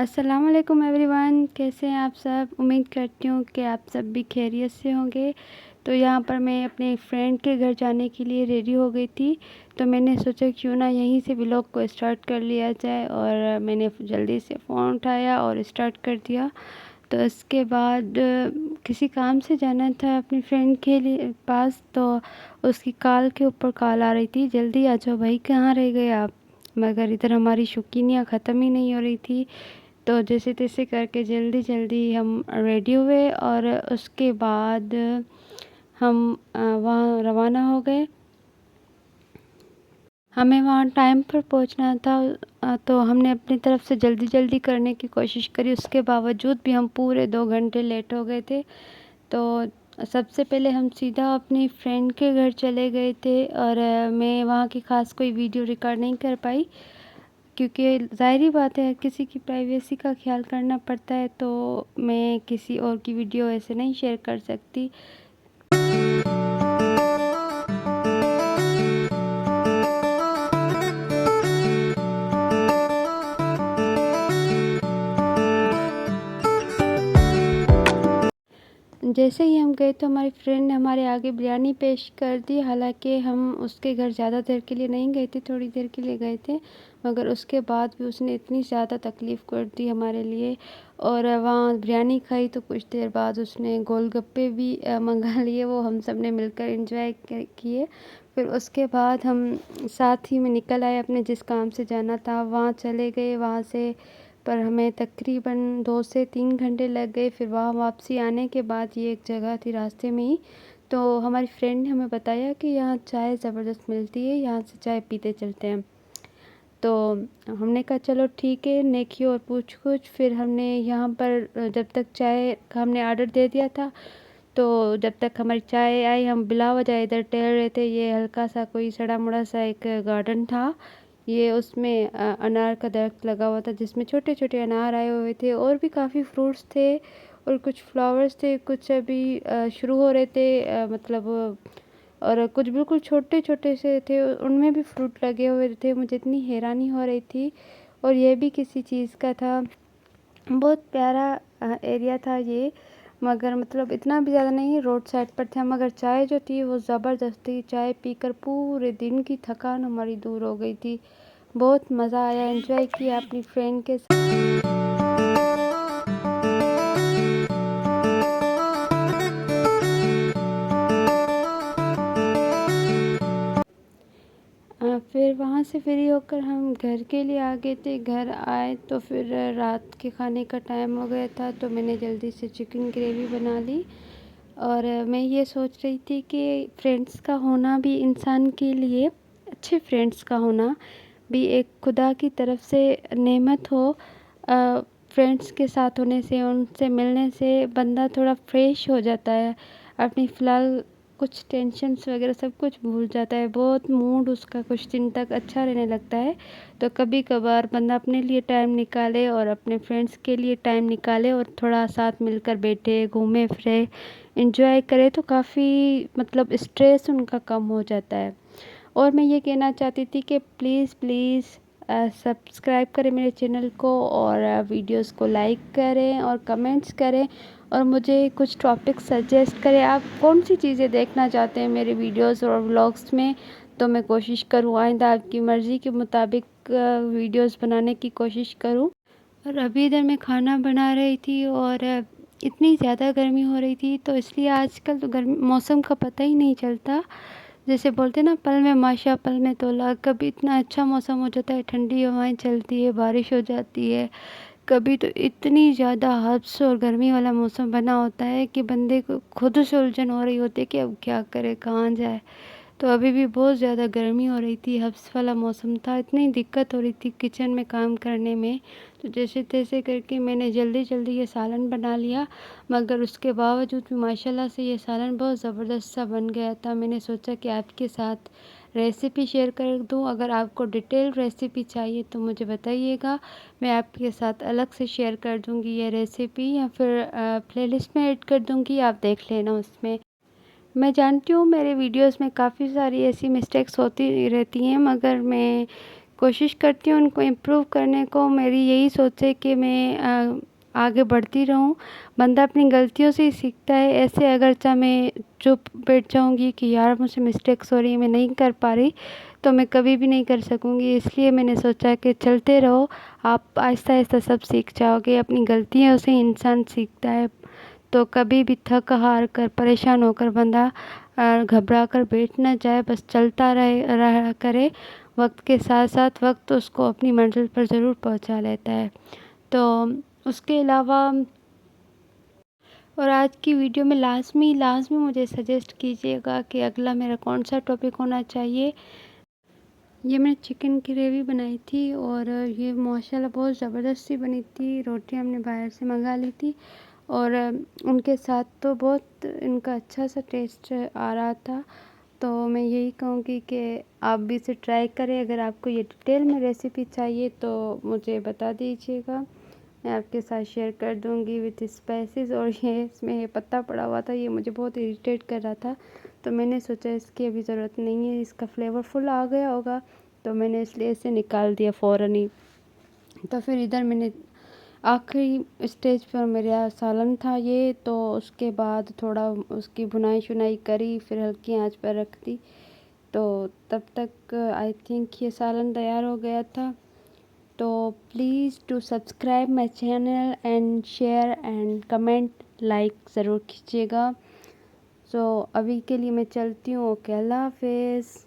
अस्सलाम वालेकुम एवरीवन, कैसे हैं आप सब। उम्मीद करती हूँ कि आप सब भी खैरियत से होंगे। तो यहाँ पर मैं अपने फ्रेंड के घर जाने के लिए रेडी हो गई थी। तो मैंने सोचा क्यों ना यहीं से व्लॉग को स्टार्ट कर लिया जाए, और मैंने जल्दी से फ़ोन उठाया और स्टार्ट कर दिया। तो इसके बाद किसी काम से जाना था अपनी फ्रेंड के लिए पास, तो उसकी कॉल के ऊपर कॉल आ रही थी, जल्दी आ जाओ भाई, कहाँ रह गए आप। मगर इधर हमारी शौकीनियाँ ख़त्म ही नहीं हो रही थी। तो जैसे तैसे करके जल्दी जल्दी हम रेडी हुए, और उसके बाद हम वहाँ रवाना हो गए। हमें वहाँ टाइम पर पहुँचना था। तो हमने अपनी तरफ से जल्दी जल्दी करने की कोशिश करी, उसके बावजूद भी हम पूरे 2 घंटे लेट हो गए थे। तो सबसे पहले हम सीधा अपनी फ्रेंड के घर चले गए थे, और मैं वहाँ की ख़ास कोई वीडियो रिकॉर्ड नहीं कर पाई, क्योंकि ज़ाहिर बात है किसी की प्राइवेसी का ख्याल करना पड़ता है। तो मैं किसी और की वीडियो ऐसे नहीं शेयर कर सकती। जैसे ही हम गए तो हमारी फ्रेंड ने हमारे आगे बिरयानी पेश कर दी। हालांकि हम उसके घर ज़्यादा देर के लिए नहीं गए थे, थोड़ी देर के लिए गए थे, मगर उसके बाद भी उसने इतनी ज़्यादा तकलीफ़ कर दी हमारे लिए। और वहाँ बिरयानी खाई तो कुछ देर बाद उसने गोलगप्पे भी मंगा लिए, वो हम सब ने मिलकर एंजॉय किए। फिर उसके बाद हम साथ ही में निकल आए, अपने जिस काम से जाना था वहाँ चले गए। वहाँ से पर हमें तकरीबन 2 से 3 घंटे लग गए। फिर वहाँ वापसी आने के बाद ये एक जगह थी रास्ते में ही, तो हमारी फ्रेंड ने हमें बताया कि यहाँ चाय ज़बरदस्त मिलती है, यहाँ से चाय पीते चलते हैं। तो हमने कहा चलो ठीक है, नेकी और पूछ कुछ। फिर हमने यहाँ पर जब तक चाय का हमने आर्डर दे दिया था, तो जब तक हमारी चाय आई हम बिला वजह इधर टहल रहे थे। ये हल्का सा कोई सड़ा मुड़ा सा एक गार्डन था, ये उसमें अनार का दरख्त लगा हुआ था, जिसमें छोटे छोटे अनार आए हुए थे, और भी काफ़ी फ्रूट्स थे, और कुछ फ्लावर्स थे, कुछ अभी शुरू हो रहे थे, मतलब, और कुछ बिल्कुल छोटे छोटे से थे, उनमें भी फ्रूट लगे हुए थे। मुझे इतनी हैरानी हो रही थी, और ये भी किसी चीज़ का था। बहुत प्यारा एरिया था ये, मगर मतलब इतना भी ज़्यादा नहीं, रोड साइड पर था। मगर चाय जो थी वो ज़बरदस्त थी, चाय पीकर पूरे दिन की थकान हमारी दूर हो गई थी। बहुत मज़ा आया, एंजॉय किया अपनी फ्रेंड के साथ। फिर वहाँ से फ्री होकर हम घर के लिए आ गए थे। घर आए तो फिर रात के खाने का टाइम हो गया था, तो मैंने जल्दी से चिकन ग्रेवी बना ली। और मैं ये सोच रही थी कि फ्रेंड्स का होना भी इंसान के लिए, अच्छे फ्रेंड्स का होना भी एक खुदा की तरफ से नेमत हो। फ्रेंड्स के साथ होने से, उनसे मिलने से बंदा थोड़ा फ्रेश हो जाता है, अपनी फ़िलहाल कुछ टेंशन्स वगैरह सब कुछ भूल जाता है, बहुत मूड उसका कुछ दिन तक अच्छा रहने लगता है। तो कभी कभार बंदा अपने लिए टाइम निकाले और अपने फ्रेंड्स के लिए टाइम निकाले, और थोड़ा साथ मिलकर बैठे, घूमे फिरे, इंजॉय करे, तो काफ़ी मतलब स्ट्रेस उनका कम हो जाता है। और मैं ये कहना चाहती थी कि प्लीज़ प्लीज़ सब्सक्राइब करें मेरे चैनल को, और वीडियोस को लाइक करें और कमेंट्स करें, और मुझे कुछ टॉपिक सजेस्ट करें। आप कौन सी चीज़ें देखना चाहते हैं मेरे वीडियोस और व्लॉग्स में, तो मैं कोशिश करूँ आइंदा आपकी मर्ज़ी के मुताबिक वीडियोस बनाने की कोशिश करूँ। और अभी इधर मैं खाना बना रही थी, और इतनी ज़्यादा गर्मी हो रही थी, तो इसलिए आजकल तो गर्मी मौसम का पता ही नहीं चलता। जैसे बोलते हैं ना, पल में माशा पल में तोला। कभी इतना अच्छा मौसम हो जाता है, ठंडी हवाएं चलती है, बारिश हो जाती है, कभी तो इतनी ज़्यादा हब्स और गर्मी वाला मौसम बना होता है कि बंदे को खुद से उलझन हो रही होती है कि अब क्या करे, कहाँ जाए। तो अभी भी बहुत ज़्यादा गर्मी हो रही थी, हब्स वाला मौसम था, इतनी दिक्कत हो रही थी किचन में काम करने में। तो जैसे तैसे करके मैंने जल्दी जल्दी ये सालन बना लिया, मगर उसके बावजूद भी माशाल्लाह से ये सालन बहुत ज़बरदस्त सा बन गया था। मैंने सोचा कि आपके साथ रेसिपी शेयर कर दूं। अगर आपको डिटेल रेसिपी चाहिए तो मुझे बताइएगा, मैं आपके साथ अलग से शेयर कर दूंगी ये रेसिपी, या फिर प्लेलिस्ट में ऐड कर दूंगी, आप देख लेना उसमें। मैं जानती हूँ मेरे वीडियोस में काफ़ी सारी ऐसी मिस्टेक्स होती रहती हैं, मगर मैं कोशिश करती हूँ उनको इम्प्रूव करने को। मेरी यही सोच है कि मैं आगे बढ़ती रहूँ। बंदा अपनी गलतियों से ही सीखता है। ऐसे अगरचा मैं चुप बैठ जाऊँगी कि यार मुझसे मिस्टेक्स हो रही है, मैं नहीं कर पा रही, तो मैं कभी भी नहीं कर सकूँगी। इसलिए मैंने सोचा कि चलते रहो, आप आहिस्ता आहिस्ता सब सीख जाओगे। अपनी गलतियों से इंसान सीखता है। तो कभी भी थक हार कर परेशान होकर बंदा घबरा कर बैठ ना जाए, बस चलता रहा करे। वक्त के साथ साथ वक्त उसको अपनी मंजिल पर ज़रूर पहुंचा लेता है। तो उसके अलावा और आज की वीडियो में लाज़मी लाज़मी मुझे सजेस्ट कीजिएगा कि अगला मेरा कौन सा टॉपिक होना चाहिए। ये मैंने चिकन ग्रेवी बनाई थी और ये माशाल्लाह बहुत ज़बरदस्ती बनी थी। रोटी हमने बाहर से मंगा ली थी और उनके साथ तो बहुत इनका अच्छा सा टेस्ट आ रहा था। तो मैं यही कहूँगी कि आप भी इसे ट्राई करें। अगर आपको ये डिटेल में रेसिपी चाहिए तो मुझे बता दीजिएगा, मैं आपके साथ शेयर कर दूँगी विथ स्पाइसेस। और ये इसमें ये पत्ता पड़ा हुआ था, ये मुझे बहुत इरिटेट कर रहा था, तो मैंने सोचा इसकी अभी ज़रूरत नहीं है, इसका फ्लेवर फुल आ गया होगा, तो मैंने इसलिए इसे निकाल दिया फ़ौरन ही। तो फिर इधर मैंने आखिरी स्टेज पर मेरा सालन था ये, तो उसके बाद थोड़ा उसकी भुनाई शुनाई करी, फिर हल्की आंच पर रख दी। तो तब तक आई थिंक ये सालन तैयार हो गया था। तो please to subscribe my channel and share and comment like ज़रूर कीजिएगा। सो अभी के लिए मैं चलती हूँ। ओके, अल्लाह हाफिज़।